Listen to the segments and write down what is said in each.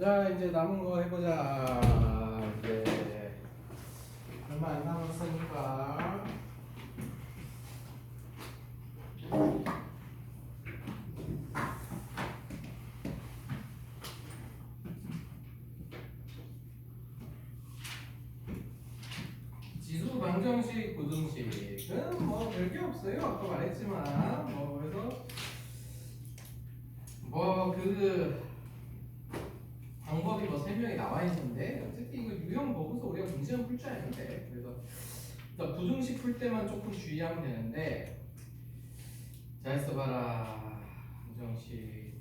자, 이제 남은 거 해보자. 이제 얼마 안 남았으니까. 지수 방정식, 부등식은 뭐 별게 없어요. 아까 말했지만 그래서 그 방법이 설명이 나와 있는데 어쨌든 이거 유형 보고서 우리가 문제는 풀 줄 아는데 그래서 일단 부등식 풀 때만 조금 주의하면 되는데 잘 써봐라. 방정식,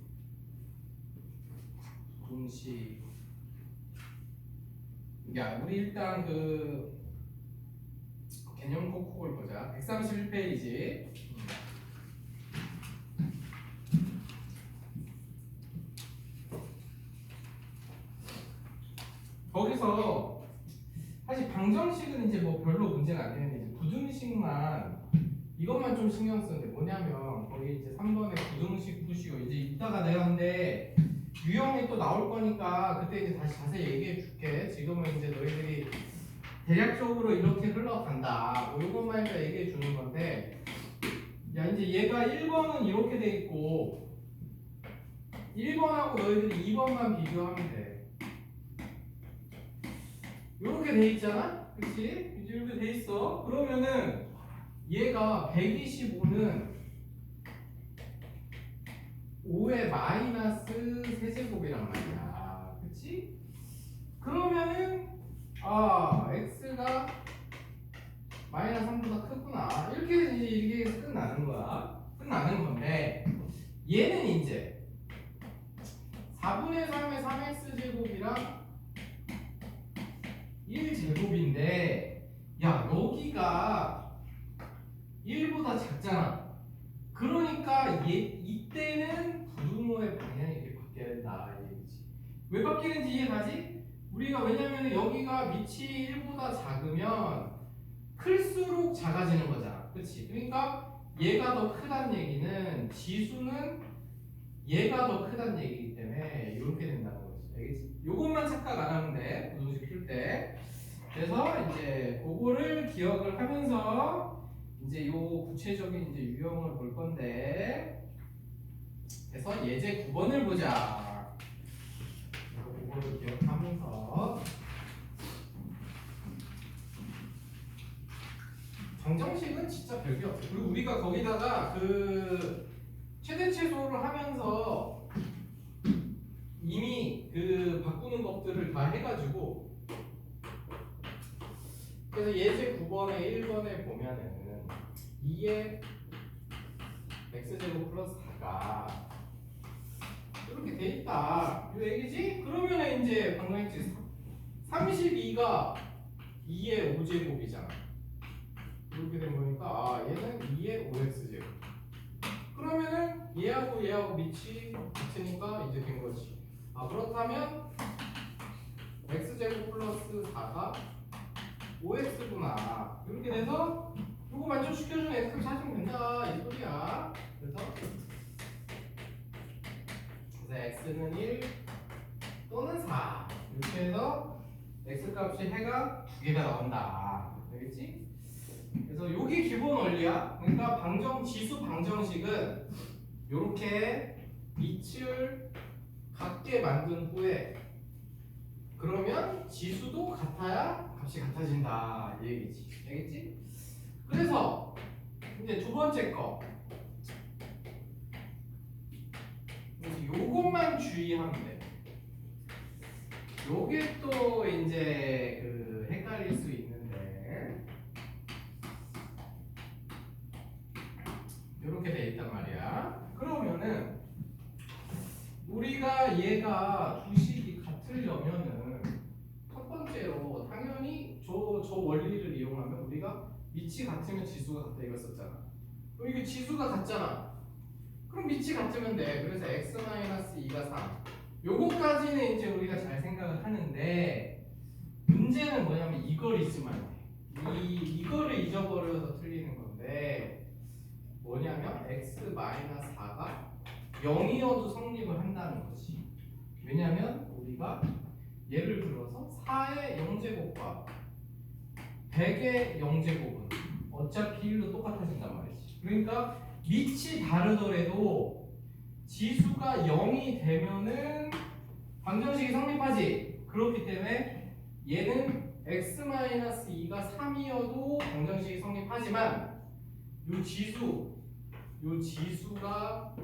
부등식. 야, 우리 일단 그 개념 꼭꼭을 보자. 131페이지. 거기서 사실 방정식은 이제 별로 문제가 안 되는데 이제 부등식만 이것만 좀 신경 쓰는데 뭐냐면 거기 이제 3번에 부등식 푸시고 이제 이따가 내가 근데 유형이 또 나올 거니까 그때 이제 다시 자세히 얘기해 줄게. 지금은 이제 너희들이 대략적으로 이렇게 흘러간다. 이것만 일단 얘기해 주는 건데 야 이제 얘가 1번은 이렇게 돼 있고 1번하고 너희들이 2번만 비교하면 돼. 이렇게 돼 있잖아? 그치? 이렇게 돼 있어. 그러면은 얘가 125는 5의 마이너스 세제곱이란 말이야. 그치? 그러면은 x가 마이너스 3보다 크구나. 이렇게 이게 끝나는 거야. 끝나는 건데 얘는 이제 4분의 3의 3x제곱이랑 1제곱인데 야 여기가 1보다 작잖아. 그러니까 이때는 부등호의 방향이 이렇게 바뀌어야 된다 이 얘기지. 왜 바뀌는지 이해가지? 우리가 왜냐면 여기가 밑이 1보다 작으면 클수록 작아지는 거잖아. 그치? 그러니까 얘가 더 크다는 얘기는 지수는 얘가 더 크다는 얘기이기 때문에 이렇게 된다는 거지. 알겠지? 요것만 착각 안 하면 돼. 부등식 풀 때. 그래서 이제 그거를 기억을 하면서 이제 요 구체적인 이제 유형을 볼 건데 그래서 예제 9번을 보자. 그거를 기억하면서 방정식은 진짜 별게 없어. 그리고 우리가 거기다가 그 최대최소를 하면서 이미 그 바꾸는 것들을 다 해가지고 그래서 예제 9번에 1번에 보면은 2의 x제곱 플러스 4가 이렇게 돼 있다. 이 얘기지? 그러면은 이제 방금 했지 32가 2의 5제곱이잖아. 이렇게 된 거니까 얘는 2의 5x제곱. 그러면은 얘하고 밑이 같으니까 이제 된 거지. 그렇다면 x제곱 플러스 4가 5x구나. 이렇게 돼서 이거 만족시켜주는 x를 찾으면 된다 이 소리야. 그래서 x는 1 또는 4 이렇게 해서 x 값이 해가 2개가 나온다. 알겠지? 그래서 요게 기본 원리야. 그러니까 지수 방정식은 요렇게 밑을 같게 만든 후에 그러면 지수도 같아야 값이 같아진다 이 얘기지. 알겠지? 그래서 이제 두 번째 거 요것만 주의하면 돼. 요게 또 이제 그 헷갈릴 수 있는데 이렇게 돼 있단 말이야. 그러면은 우리가 얘가 두 식이 같으려면은 첫 번째로 당연히 저 원리를 이용하면 우리가 밑이 같으면 지수가 같다 이걸 썼잖아. 그럼 이게 지수가 같잖아. 그럼 밑이 같으면 돼. 그래서 x-2가 3. 요거까지는 이제 우리가 잘 생각을 하는데 문제는 뭐냐면 이걸 잊으면 안 돼. 이거를 잊어버려서 틀리는 건데 뭐냐면 x-4가 0이어도 성립을 한다는 거지. 왜냐면 우리가 예를 들어서 4의 0제곱과 100의 0제곱은 어차피 비율도 똑같아진단 말이지. 그러니까 밑이 다르더라도 지수가 0이 되면은 방정식이 성립하지. 그렇기 때문에 얘는 x-2가 3이어도 방정식이 성립하지만 요 지수가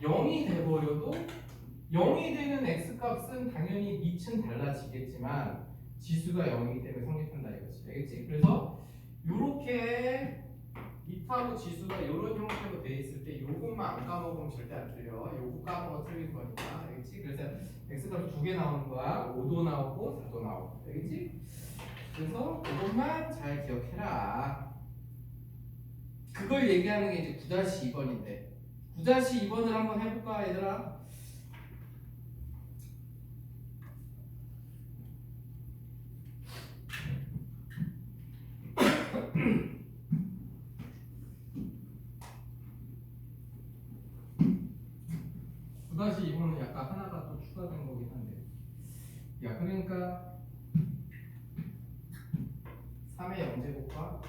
0이 돼버려도 0이 되는 x값은 당연히 밑은 달라지겠지만 지수가 0이기 때문에 성립한다 이거지. 알겠지? 그래서 요렇게 밑하고 지수가 이런 형태로 돼 있을 때 요것만 안 까먹으면 절대 안 틀려. 요거 까먹어 틀릴 거니까. 알겠지? 그래서 x값이 2개 나오는 거야. 5도 나오고 4도 나오고. 알겠지? 그래서 그것만 잘 기억해라. 그걸 얘기하는 게 이제 9-2번인데 9-2번을 한번 해볼까 얘들아? 다시 이번은 약간 하나가 또 추가된 거긴 한데 야 그러니까 3의 0제곱과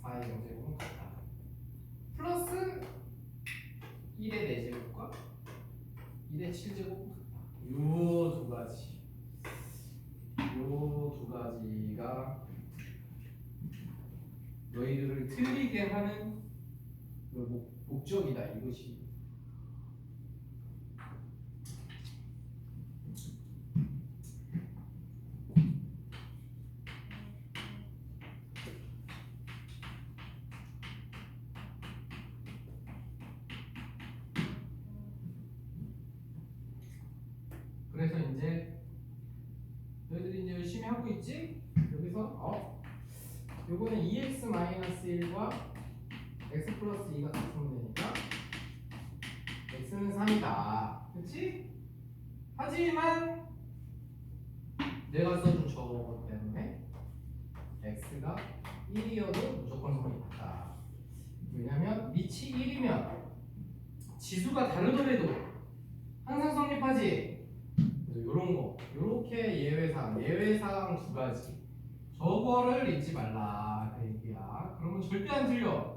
4의 0제곱은 같다 플러스 1의 4제곱과 1의 7제곱은 같다 요 두 가지가 너희들을 틀리게 하는 목적이다 이것이. 그래서 이제 너희들이 이제 열심히 하고 있지? 여기서 요거는 2x-1과 x 플러스 2가 같으면 되니까 x는 3이다. 그치? 하지만 내가 써준 저거 때문에 x가 1이어도 무조건 성립한다. 왜냐면 밑이 1이면 지수가 다르더라도 항상 성립하지. 요런 거, 요렇게 예외사항 두 가지. 저거를 잊지 말라. 그 얘기야. 그러면 절대 안 틀려.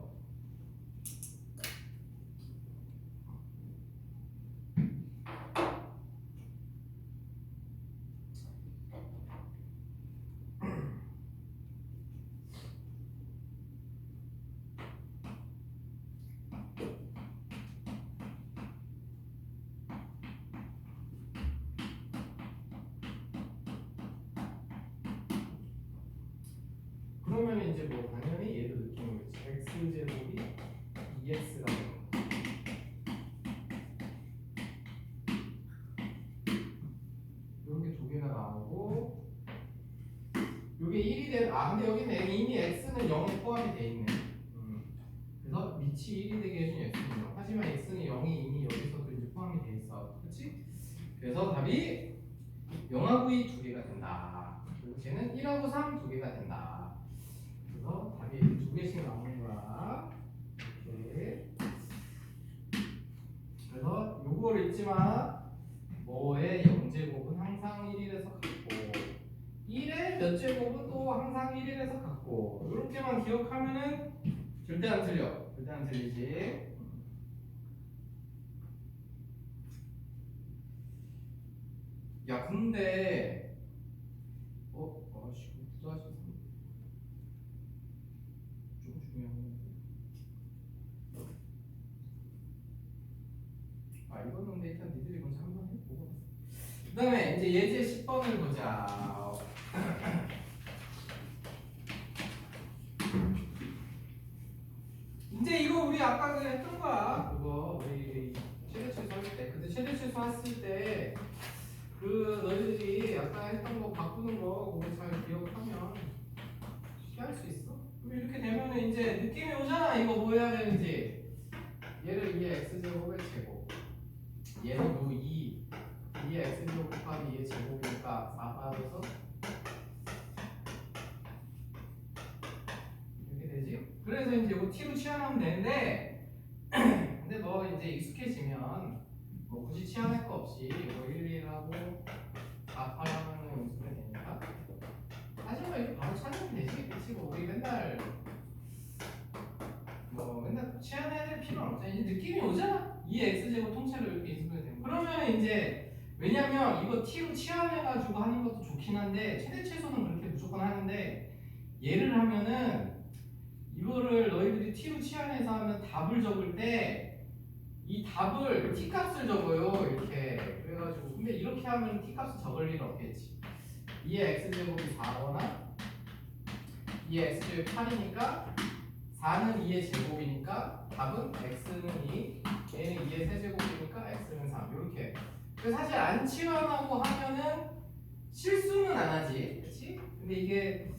그러면 이제 뭐 당연히 얘도 느낌이겠지. x제곱이 2x가 되는 거. 이렇게 두 개가 나오고 이게 1이 된 근데 여기는 이미 x는 0에 포함이 돼 있네. 그래서 밑이 1이 되게 해준 x는 0. 하지만 x는 0이 이미 여기서도 이제 포함이 돼 있어. 그렇지? 그래서 답이 0하고 2 두 개가 된다. 그리고 쟤는 1하고 3 두 개가 된다. 그래서 답이 두 개씩 나오는 거야. 이렇게. 그래서 요걸 잊지 마. 뭐의 0제곱은 항상 1이라서 같고 1의 몇 제곱은 또 항상 1이라서 같고 이렇게만 기억하면은 절대 안 틀려. 절대 안 틀리지. 야 근데 아씨 9-3 좀 중요한 건데 이거는 근데 일단 니들이 먼저 한번 해보고 그 다음에 이제 예제 10번을 보자. 이제 이거 우리 아까 그 했던 거야. 그거 우리 최대치수 할 때 그때 최대치수 했을 때 그 너희들이 아까 했던 거 바꾸는 거 그거 잘 기억하면 쉽게 할 수 있어. 그럼 이렇게 되면은 이제 느낌이 오잖아. 이거 뭐 해야 되는지. 얘를 2의 x제곱의 제곱 얘는 요 2의 x제곱 곱하기 2의 제곱이니까 4 빠져서 이렇게 되지. 그래서 이제 이거 t로 치환하면 되는데 근데 너 이제 익숙해지면 뭐 굳이 치환할 거 없이 이거 1, 1하고 4, 8 하면은 연습이 되니까 사실 뭐 이렇게 바로 찾으면 되지. 그치? 뭐 우리 맨날 치환해야 될 필요는 없잖아. 이제 느낌이 오잖아. 2x제곱 통째로 이렇게 인수분해 되면 그러면 이제 왜냐면 이거 t로 치환해가지고 하는 것도 좋긴 한데 최대 최소는 그렇게 무조건 하는데 얘를 하면은 이거를 너희들이 t로 치환해서 하면 답을 적을 때 이 답을 t 값을 적어요 이렇게. 그래가지고 근데 이렇게 하면 t 값을 적을 일 없겠지. 2의 x제곱이 4거나 2의 x제곱이 8이니까 4는 2의 제곱이니까 답은 x는 2, 얘는 2의 세제곱이니까 x는 3 이렇게. 그래서 사실 안 치환하고 하면은 실수는 안 하지, 그렇지? 근데 이게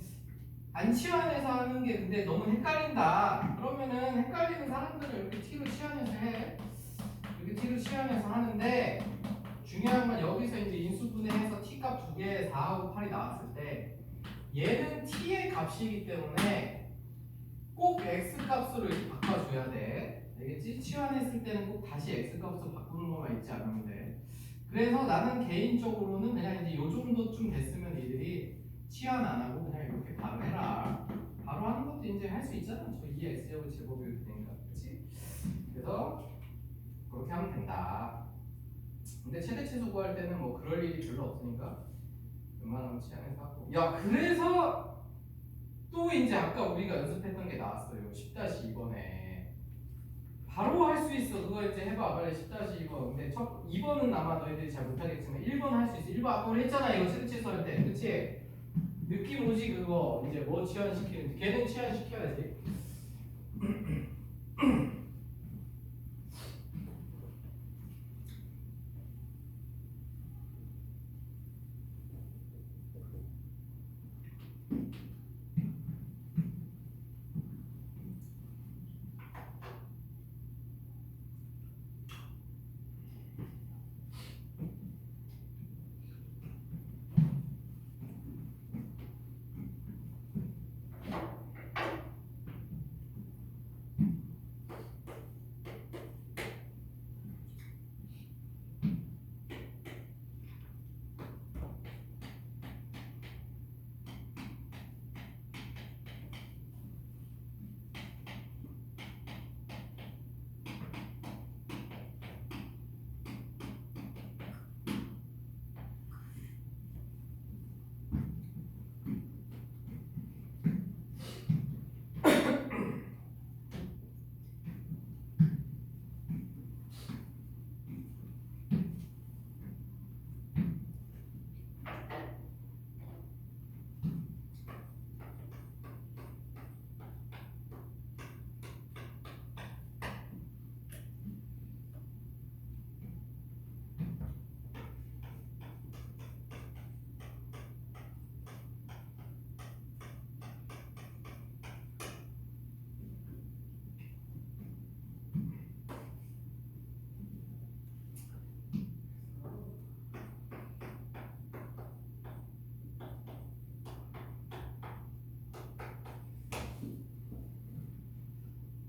안 치환해서 하는 게 근데 너무 헷갈린다. 그러면은 헷갈리는 사람들은 이렇게 t로 치환해서 해. 이렇게 t로 치환해서 하는데 중요한 건 여기서 이제 인수분해해서 t 값 두 개 4하고 8이 나왔을 때 얘는 t의 값이기 때문에 꼭 x 값으로 이렇게 바꿔줘야 돼. 알겠지? 치환했을 때는 꼭 다시 x 값으로 바꾸는 것만 있지 않으면 돼. 그래서 나는 개인적으로는 그냥 이제 요 정도쯤 됐으면 이들이 치환 안 하고 그냥 이렇게 바로 해라. 바로 하는 것도 이제 할 수 있잖아. 저 2x제곱 제곱이 이렇게 되니까. 그치? 그래서 그렇게 하면 된다. 근데 최대 최소 구할 때는 뭐 그럴 일이 별로 없으니까 웬만하면 치환해서 하고. 야, 그래서 또 이제 아까 우리가 연습했던 게 나왔어요. 10-2번에. 바로 할 수 있어. 그거 이제 해봐. 빨리 10-2번. 근데 2번은 아마 너희들이 잘 못하겠지만 1번 할 수 있어. 1번 아까 우리 했잖아. 이거 실체수 할 때. 그치? 느낌 오지 그거. 이제 뭐 치환시키는지. 걔는 치환시켜야지.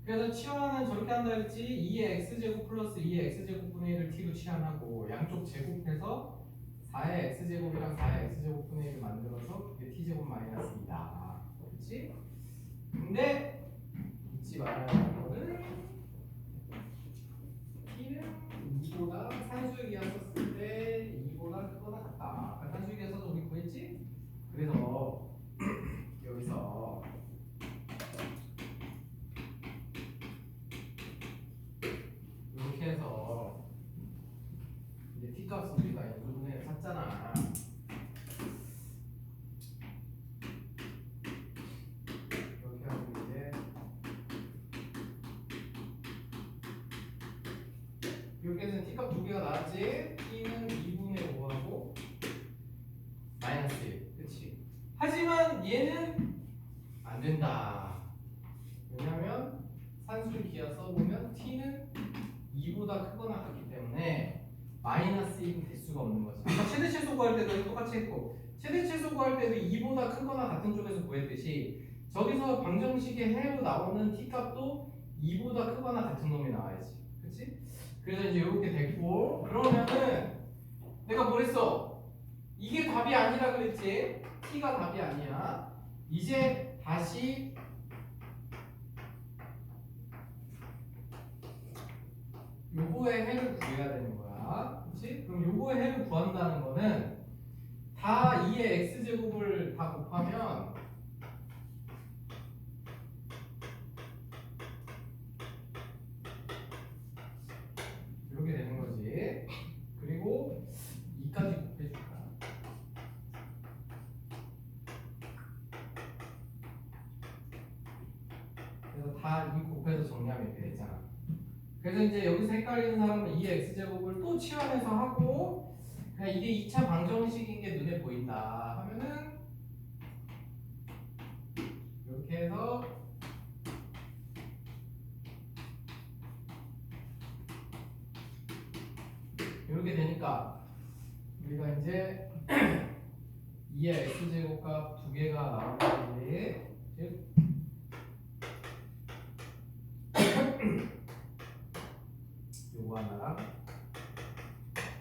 그래서 치환은 저렇게 한다 했지. 2의 x제곱 플러스 2의 x제곱분의 1을 t로 치환하고 양쪽 제곱해서 4의 x제곱이랑 4의 x제곱분의 1을 만들어서 그게 t제곱 마이너스 2다. 그렇지? 근데 잊지 말아야 하는 거는 t는 2보다 산수의 기하 썼을 때 2보다 크거나 같다. 아까 산수의 기하 써서 우리 구했지? 그래서 여기서 이렇게 해서 이제 t 값은 우리가 인수분해를 샀잖아. 이렇게 하고 이제 이렇게 해서 t 값 두 개가 나왔지. t는 2분의 5하고 마이너스 1. 그치? 하지만 얘는 안 된다. 왜냐면 산술 기하 써보면 t는 2보다 크거나 같기 때문에 마이너스 1은 될 수가 없는 거지. 아까 최대 최소 구할 때도 똑같이 했고 최대 최소 구할 때도 2보다 크거나 같은 쪽에서 구했듯이 저기서 방정식의 해로 나오는 t 값도 2보다 크거나 같은 놈이 나와야지. 그치? 그래서 이제 이렇게 됐고 그럼 됐어? 이게 답이 아니라 그랬지? t가 답이 아니야. 이제 다시 요거의 해를 구해야 되는 거야. 그렇지? 그럼 요거의 해를 구한다는 거는 다 2의 x제곱을 다 곱하면 이렇게 되는 거지. 그리고 2까지 곱해줄까? 그래서 다 2 곱해서 정리하면 이렇게 되잖아. 그래서 이제 여기서 헷갈리는 사람은 2의 x제곱을 또 치환해서 하고 그냥 이게 2차 방정식인 게 눈에 보인다 하면은 이렇게 해서 이렇게 되니까 우리가 이제 2의 x제곱값 두 개가 나온 거지. 즉 요거 하나랑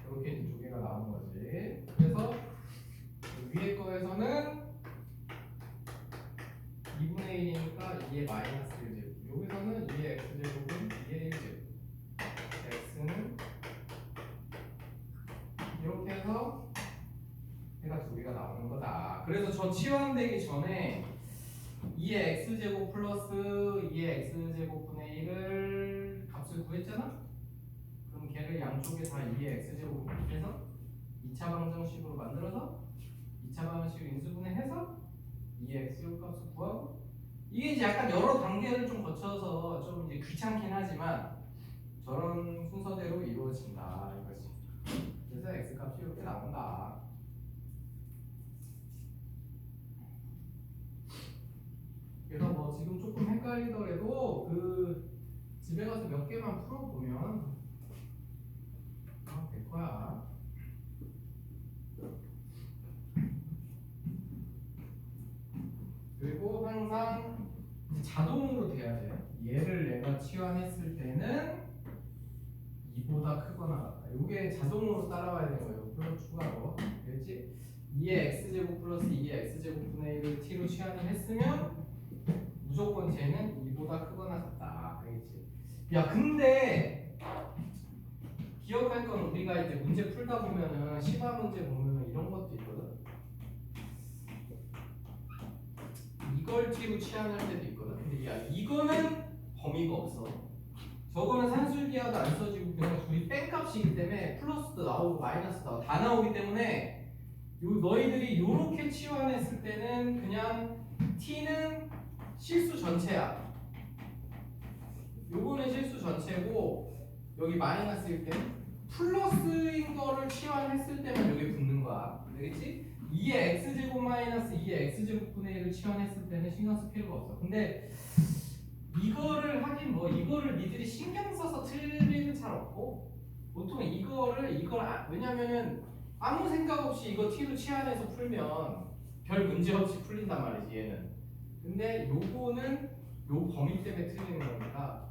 이렇게 두 개가 나온 거지. 그래서 위에 거에서는 2분의 1이니까 2의 마이너스 1제곱. 여기서는 2의 x제곱은 2의 1제곱. x는 이렇게 해서 해가 두 개가 나오는 거다. 그래서 저 치환되기 전에 2의 x제곱 플러스 2의 x제곱분의 1을 값을 구했잖아? 그럼 걔를 양쪽에 다 2의 x제곱 해서 2차 방정식으로 만들어서 2차 방정식 인수분해해서 2의 x제곱 값을 구하고 이게 이제 약간 여러 단계를 좀 거쳐서 좀 이제 귀찮긴 하지만 저런 순서대로 이루어진다 이거지. 그래서 x값이 이렇게 나온다. 그래서 뭐 지금 조금 헷갈리더라도 그 집에 가서 몇 개만 풀어보면 될 거야. 그리고 항상 자동으로 돼야 돼. 얘를 내가 치환했을 때는 2보다 크거나 같다. 이게 자동으로 따라와야 되는 거예요. 그걸 추가로. 그렇지? 2의 x제곱 플러스 2의 x제곱분의 1을 t로 치환을 했으면 무조건 쟤는 2보다 크거나 같다. 알겠지? 야 근데 기억할 건 우리가 이제 문제 풀다 보면은 시바 문제 보면은 이런 것도 있거든. 이걸 t로 치환할 때도 있거든. 근데 야 이거는 범위가 없어. 저거는 산술기하도 안 써지고 그냥 둘이 뺀값이기 때문에 플러스도 나오고 마이너스도 나오고 다 나오기 때문에 너희들이 요렇게 치환했을 때는 그냥 t는 실수 전체야. 요거는 실수 전체고 여기 마이너스일 때 플러스인 거를 치환했을 때만 여기 붙는 거야. 알겠지? 2의 x제곱 마이너스 2의 x제곱분의 1을 치환했을 때는 신경 쓸 필요가 없어. 근데 이거를 하긴 뭐 이거를 니들이 신경 써서 틀 일은 잘 없고 보통 왜냐면은 아무 생각 없이 이거 t로 치환해서 풀면 별 문제 없이 풀린단 말이지 얘는. 근데 요거는 요 범위 때문에 틀리는 거니까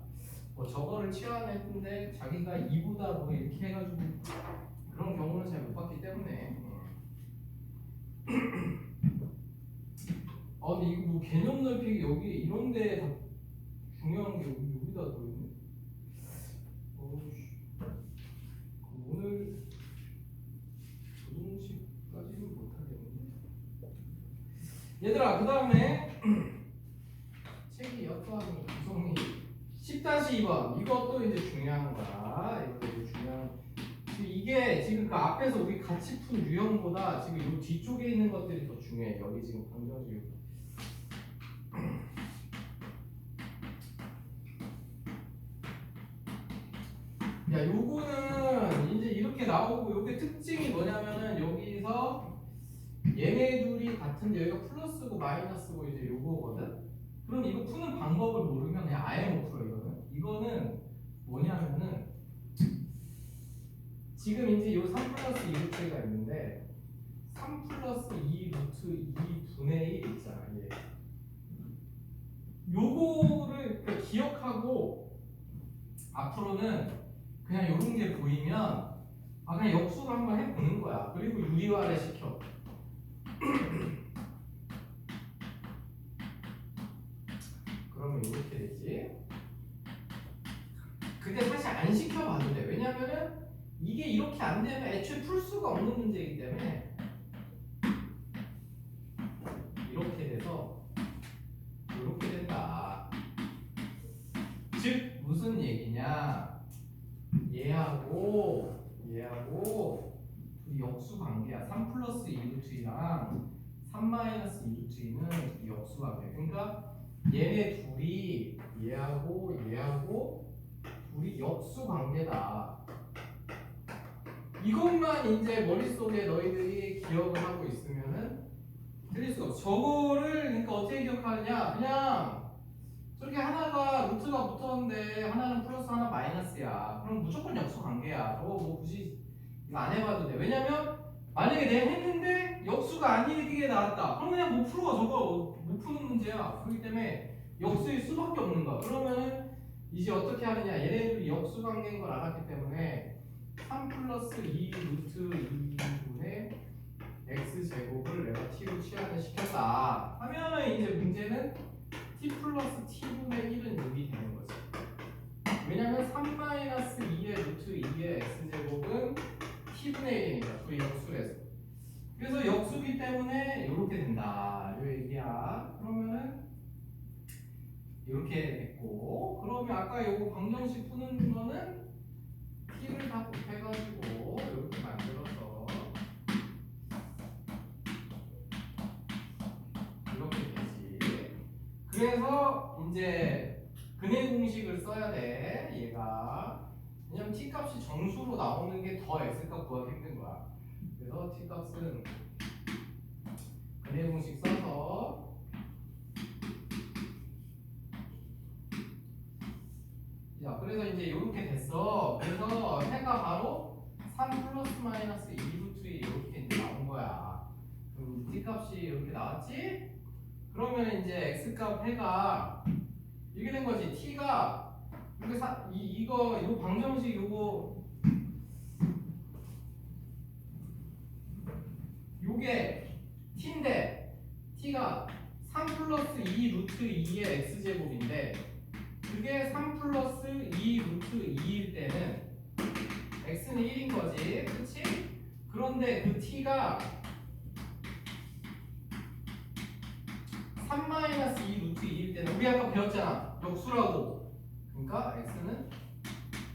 뭐 저거를 치환했는데 자기가 2보다 뭐 이렇게 해가지고 그런 경우는 잘 못 봤기 때문에 근데 이거 뭐 개념 넓히기 여기 이런데 다 중요한 게 여기다 넣어있네. 오늘 조동식까지는 못하겠는데. 얘들아 그 다음에 책이 어떠한 구성이 10-2번 이것도 이제 중요한 거야. 이거 되게 중요한. 이게 지금 그 앞에서 우리 같이 푼 유형보다 지금 이 뒤쪽에 있는 것들이 더 중요해. 여기 지금 방정식. 야, 요거는 이제 이렇게 나오고 요게 특징이 뭐냐면은 여기서 얘네 둘이 같은데 여기가 플러스고 마이너스고 이제 요거거든. 그럼 이거 푸는 방법을 모르면 그냥 아예 못 풀어 이거는. 이거는 뭐냐면은 지금 이제 요 3 플러스 2 루트가 있는데 3 플러스 2 루트 2분의 1 있잖아. 얘. 요거를 기억하고 앞으로는 그냥 요런 게 보이면 그냥 역수로 한번 해보는 거야. 그리고 유리화를 시켜. 그러면 이렇게 되지. 근데 사실 안 시켜봐도 돼. 왜냐면은 이게 이렇게 안 되면 애초에 풀 수가 없는 문제이기 때문에 이렇게 돼서 이렇게 된다. 즉 무슨 얘기냐? 얘하고 둘이 역수 관계야. 3 플러스 2루트이랑 3 마이너스 2루트이는 역수 관계. 그러니까 얘네 둘이 얘하고 둘이 역수 관계다. 이것만 이제 머릿속에 너희들이 기억을 하고 있으면은 틀릴 수가 없어. 저거를 그러니까 어떻게 기억하느냐? 그냥 저렇게 하나가 루트가 붙었는데 하나는 플러스 하나 마이너스야. 그럼 무조건 역수 관계야. 저거 뭐 굳이 이거 안 해봐도 돼. 왜냐면 만약에 내가 했는데 역수가 아니게 나왔다. 그럼 그냥 못 풀어. 저거 못 푸는 문제야. 그렇기 때문에 역수일 수밖에 없는 거야. 그러면은 이제 어떻게 하느냐? 얘네들이 역수 관계인 걸 알았기 때문에 3 플러스 2 루트 2분의 x제곱을 내가 t로 치환을 시켰다 하면은 이제 문제는 t 플러스 t분의 1은 여기 되는 거지. 왜냐면 3 마이너스 2의 루트 2의 x제곱은 t분의 1이니까 둘이 역수래서. 그래서 역수기 때문에 이렇게 된다. 이 얘기야. 그러면은 이렇게 됐고, 그러면 아까 요거 방정식 푸는 거는 t를 다 곱해가지고 이렇게 만들어서 이렇게 되지. 그래서 이제 근해 공식을 써야 돼. 얘가 왜냐면 t 값이 정수로 나오는 게 더 x 값 구하기 힘든 거야. 그래서 t 값은 근해 공식 써서 자, 그래서 이제 이렇게 됐어. 그래서 해가 바로 3 플러스 마이너스 2루트에 이렇게 이제 나온 거야. 그럼 t 값이 이렇게 나왔지? 그러면 이제 x 값 해가 이렇게 된 거지. t가 이거 방정식 요게 t인데 t가 3 플러스 2 루트 2의 x제곱인데 그게 3 플러스 2 루트 2일 때는 x는 1인 거지. 그치? 그런데 그 t가 3 마이너스 2 루트 2일 때는 우리 아까 배웠잖아. 역수라고. 그러니까 x는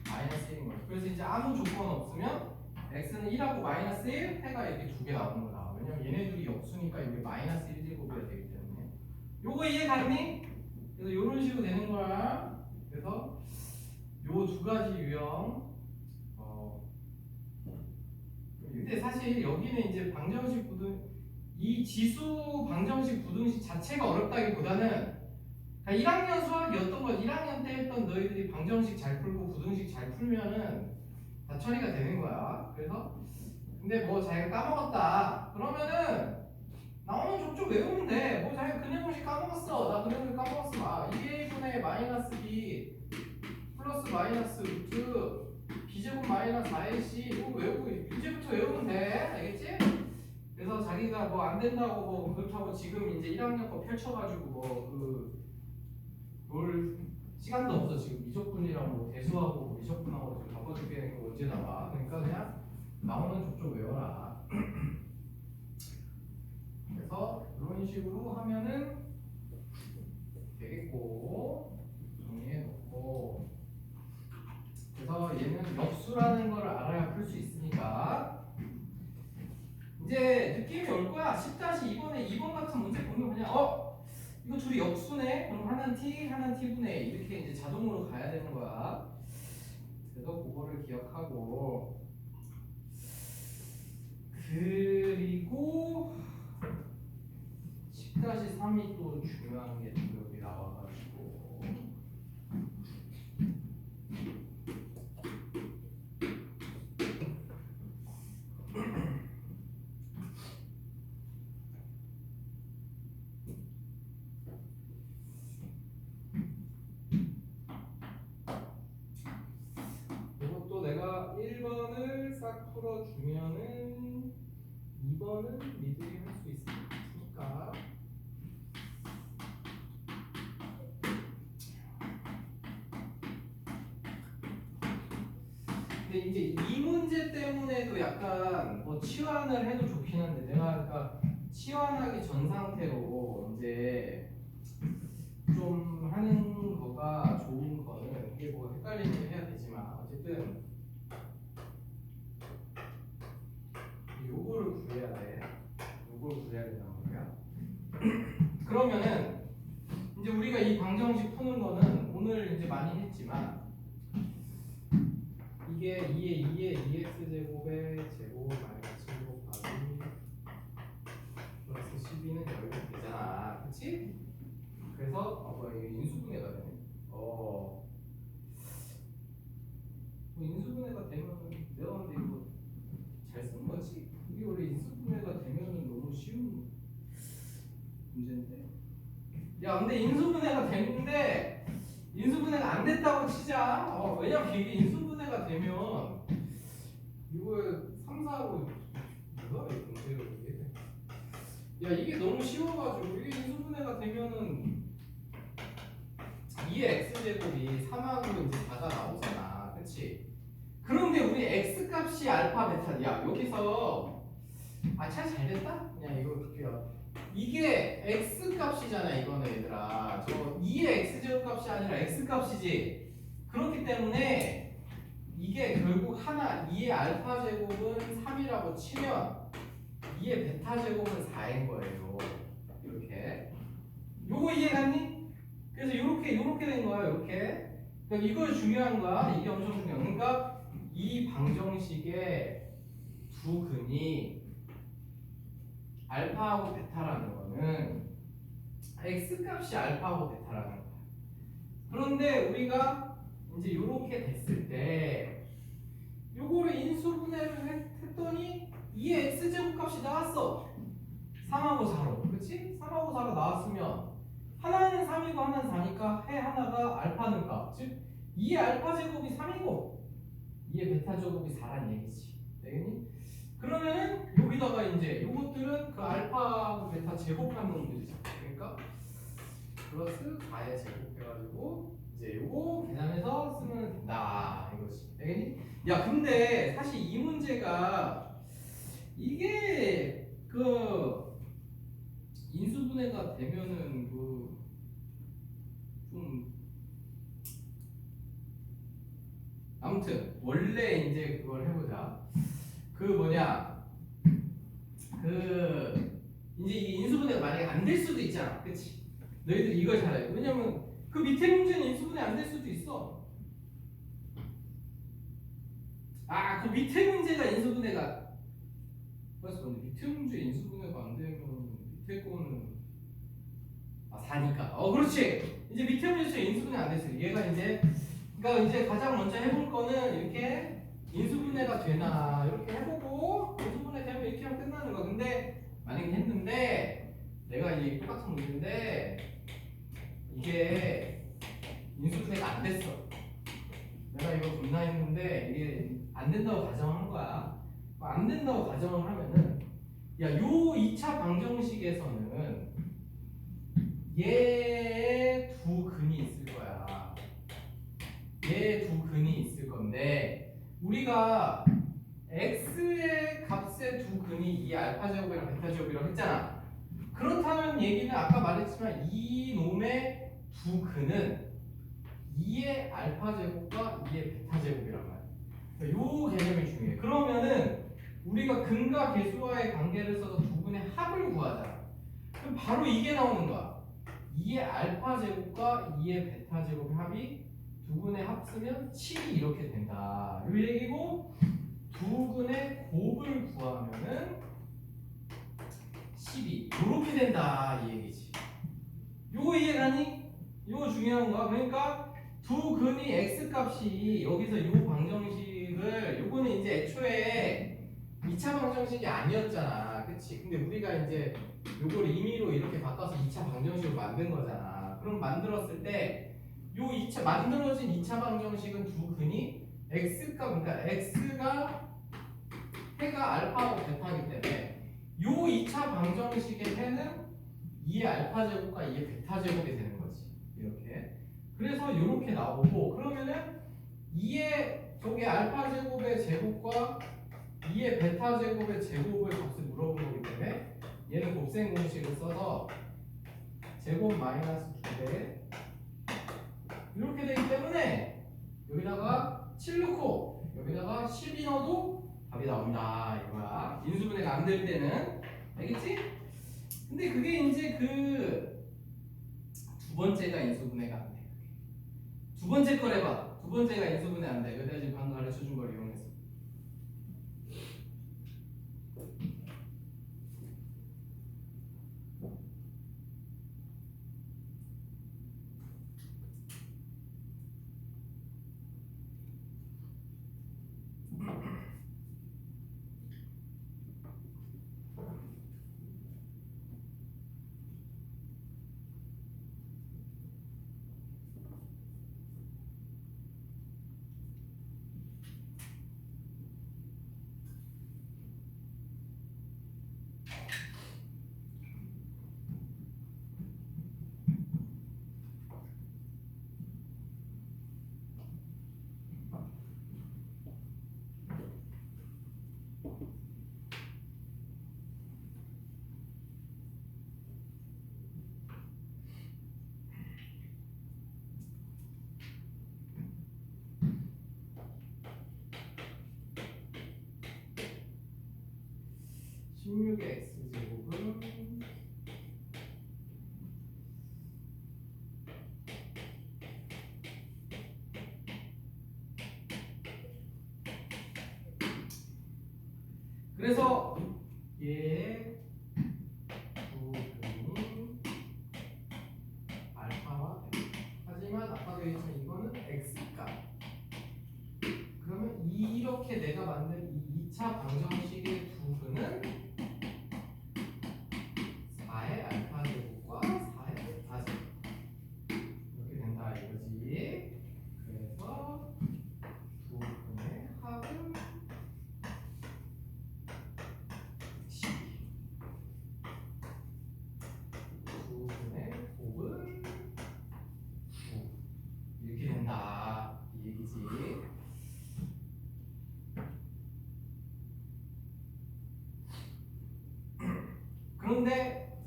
마이너스 1인 거지. 그래서 이제 아무 조건 없으면 x는 1하고 마이너스 1 해가 이렇게 두 개 나오는 거다. 왜냐면 얘네들이 역수니까 이게 마이너스 1제곱이어야 되기 때문에. 요거 이해 갔니? 그래서 이런 식으로 되는 거야. 그래서 요 두 가지 유형. 근데 사실 여기는 이제 방정식 부등 이 지수 방정식 부등식 자체가 어렵다기보다는 1학년 수학이었던 거지. 1학년 때 했던 너희들이 방정식 잘 풀고 부등식 잘 풀면은 다 처리가 되는 거야. 그래서 근데 뭐 자기가 까먹었다 그러면은 나오는 족족 외우면 돼. 뭐 자기가 근해공식 까먹었어. 나 근해공식 까먹었어. 2a분의 마이너스 b 플러스 마이너스 루트 b제곱 마이너스 4ac 이거 외우고 이제부터 외우면 돼. 알겠지? 그래서 자기가 뭐 안 된다고 뭐 그렇다고 지금 이제 1학년 거 펼쳐가지고 뭐 뭘 시간도 없어. 지금 미적분이랑 뭐 대수하고 뭐 미적분하고 지금 바꿔주게 되는 거 언제 나와? 그러니까 그냥 나오는 족족 외워라. 그래서 이런 식으로 하면은 되겠고 정리해 놓고 그래서 얘는 역수라는 걸 알아야 풀 수 있으니까 이제 느낌이 올 거야. 10-2번에 2번 같은 문제 보면 그냥 이거 둘이 역수네? 그럼 하나는 t, 하나는 t분의 이렇게 이제 자동으로 가야 되는 거야. 그래서 그거를 기억하고 그리고 10-3이 또 중요한 게 또 여기 나와가지고 이것도 내가 1번을 싹 풀어 풀어주면은 2번은 미들이 할 수 있으니까. 근데 이제 이 문제 때문에도 약간 뭐 치환을 해도 좋긴 한데 내가 그러니까 치환하기 전 상태로 이제 좀 하는 거가 좋은 거는 이게 뭐 헷갈리면 해야 되지만 어쨌든 요거를 구해야 돼. 요걸 구해야 된단 말이야. 그러면은 이제 우리가 이 방정식 푸는 거는 오늘 이제 많이 했지만 이게 2의 2x 제곱의 제곱 마이너스 7 곱하기 플러스 12는 이렇게 되잖아. 그치? 그래서 이게 인수분해가 되네. 뭐 인수분해가 되면 내가 근데 이거 잘 쓴 거지? 이게 원래 인수분해가 되면은 너무 쉬운 문제인데. 야, 근데 인수분해가 됐는데 인수분해가 안 됐다고 치자. 왜냐면 이게 인수분해가 되면 이거 3, 4로 뭐야 이 문제가 이게? 야, 이게 너무 쉬워가지고 이게 인수분해가 되면은 2의 x제곱이 3하고 이제 4가 나오잖아. 그치? 그런데 우리 x 값이 알파 베타. 야, 여기서 잘 됐다? 그냥 이거 볼게요. 이게 x 값이잖아. 이거는 얘들아 저 2의 x제곱 값이 아니라 x 값이지. 그렇기 때문에 이게 결국 하나 2의 알파 제곱은 3이라고 치면 2의 베타 제곱은 4인 거예요. 이렇게. 요거 이해갔니? 그래서 요렇게 된 거야. 요렇게. 그러니까 이거 중요한 거야. 이게 엄청 중요해. 그러니까 이 방정식의 두 근이 알파하고 베타라는 거는 x 값이 알파하고 베타라는 거야. 그런데 우리가 이제 이렇게 됐을 때 요거를 인수분해를 했더니 2의 x제곱 값이 나왔어. 3하고 4로. 그렇지? 3하고 4로 나왔으면 하나는 3이고 하나는 4니까 해 하나가 알파는 값. 즉 2의 알파 제곱이 3이고 2의 베타 제곱이 4란 얘기지. 되겠니? 그러면은 여기다가 이제 요것들은 그 알파하고 베타 제곱한 놈들이죠. 그러니까 플러스 4의 제곱 해가지고 이제 요거 계산해서 쓰면 된다 이거지. 되겠니? 야, 근데 사실 이 문제가 이게 그 인수분해가 되면은 그 좀 아무튼 원래 이제 그걸 해보자. 그 뭐냐 그 이제 이게 인수분해가 만약에 안 될 수도 있잖아. 그치? 너희들 이걸 잘 알고. 왜냐면 그 밑에 문제는 인수분해 안 될 수도 있어. 그 밑에 문제가 인수분해가 벌써 근데 밑에 문제 인수분해가 안 되면 밑에 거는 4니까. 그렇지. 이제 밑에 문제 인수분해 안 됐어. 얘가 이제 그러니까 이제 가장 먼저 해볼 거는 이렇게 인수분해가 되나 이렇게 해보고 인수분해 되면 이렇게 하면 끝나는 거. 근데 만약에 했는데 내가 이제 똑같은 문제인데 이게 인수분해가 안 됐어. 내가 이거 겁나 했는데 이게 안 된다고 가정한 거야. 안 된다고 가정을 하면은 야, 요 2차 방정식에서는 얘 두 근이 있을 거야. 얘 두 근이 있을 건데 우리가 x의 값의 두 근이 이 알파 제곱이랑 베타 제곱이라고 했잖아. 그렇다는 얘기는 아까 말했지만 이 놈의 두 근은 2의 알파 제곱과 2의 베타 제곱이란 말이야. 요 개념이 중요해. 그러면은 우리가 근과 계수와의 관계를 써서 두 근의 합을 구하자. 그럼 바로 이게 나오는 거야. 2의 알파 제곱과 2의 베타 제곱의 합이 두 근의 합쓰면 7이 이렇게 된다. 요 얘기고 두 근의 곱을 구하면은 12 이렇게 된다 이 얘기지. 요거 이해가니? 요거 중요한 거야. 그러니까 두 근이 x 값이 여기서 요 방정식을 요거는 이제 애초에 2차 방정식이 아니었잖아. 그치? 근데 우리가 이제 요걸 임의로 이렇게 바꿔서 2차 방정식으로 만든 거잖아. 그럼 만들었을 때 요 2차 만들어진 2차 방정식은 두 근이 x 값 그러니까 x가 해가 알파하고 베타이기 때문에 요 2차 방정식의 해는 2의 알파 제곱과 2의 베타 제곱이 되는 거지. 이렇게. 그래서 이렇게 나오고 그러면은 2의 저기 알파 제곱의 제곱과 2의 베타 제곱의 제곱을 값을 물어본 거기 때문에 얘는 곱셈 공식을 써서 제곱 마이너스 2배 이렇게 되기 때문에 여기다가 7 넣고 여기다가 12 넣어도 답이 나온다 이거야. 인수분해가 안 될 때는 알겠지? 근데 그게 이제 그 두 번째가 인수분해가 안 돼. 두 번째 걸 해봐. 두 번째가 인수분해 안 돼. 내가 지금 방금 가르쳐 준 걸 이용해서. (16의 x제곱은) 그래서 얘의 부분이 알파와 베타. 하지만 아까도 얘기했지만 이거는 x값. 그러면 이렇게 내가 만든 이 2차 방정식의 부분은 4의 알파 제곱과 4의 베타 제곱 이렇게 된다 이거지. 그래서 부분의 합은 10. 부분의 곱은 9 이렇게 된다 이 얘기지. 그런데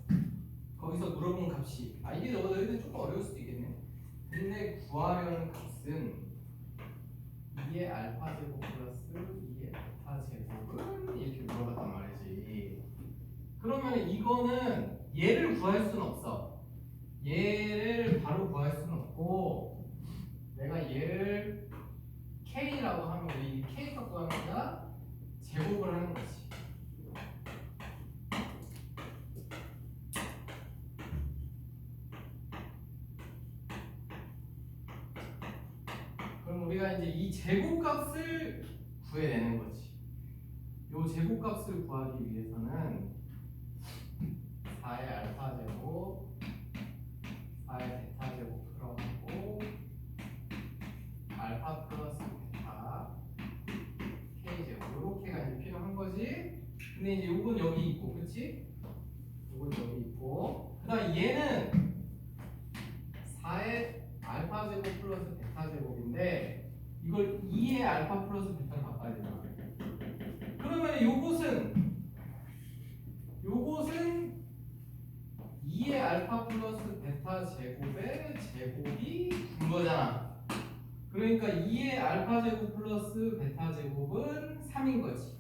거기서 물어본 값이 이게 너희들 조금 어려울 수도 있겠네. 근데 구하려는 값은 2의 알파 제곱 플러스 2의 베타 제곱은 이렇게 물어봤단 말이지. 그러면 이거는 얘를 구할 수는 없어. 얘를 바로 구할 수는 없고 내가 얘를 k라고 하면 우리 k 갖고 하니까 제곱을 하는 거지. 그럼 우리가 이제 이 제곱값을 구해내는 거지. 이 제곱값을 구하기 위해서는 4의 알파 제곱, 4의 베타 제곱 풀어가고 알파 플러스 베타 k 제곱 이렇게가 이제 필요한 거지. 근데 이제 요건 여기 있고, 그렇지? 요건 여기 있고, 그다음 얘는 4의 알파 제곱 플러스 베타 제곱인데 이걸 2의 알파 플러스 베타로 바꿔야 되잖아. 그러면 요것은 2의 알파 플러스 베타 제곱의 제곱이 준 거잖아. 그러니까 2의 알파 제곱 플러스 베타 제곱은 3인 거지.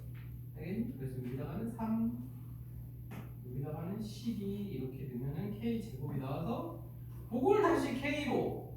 알겠니? 그래서 여기다가는 3, 여기다가는 12 이렇게 되면은 k 제곱이 나와서 그걸 다시 k로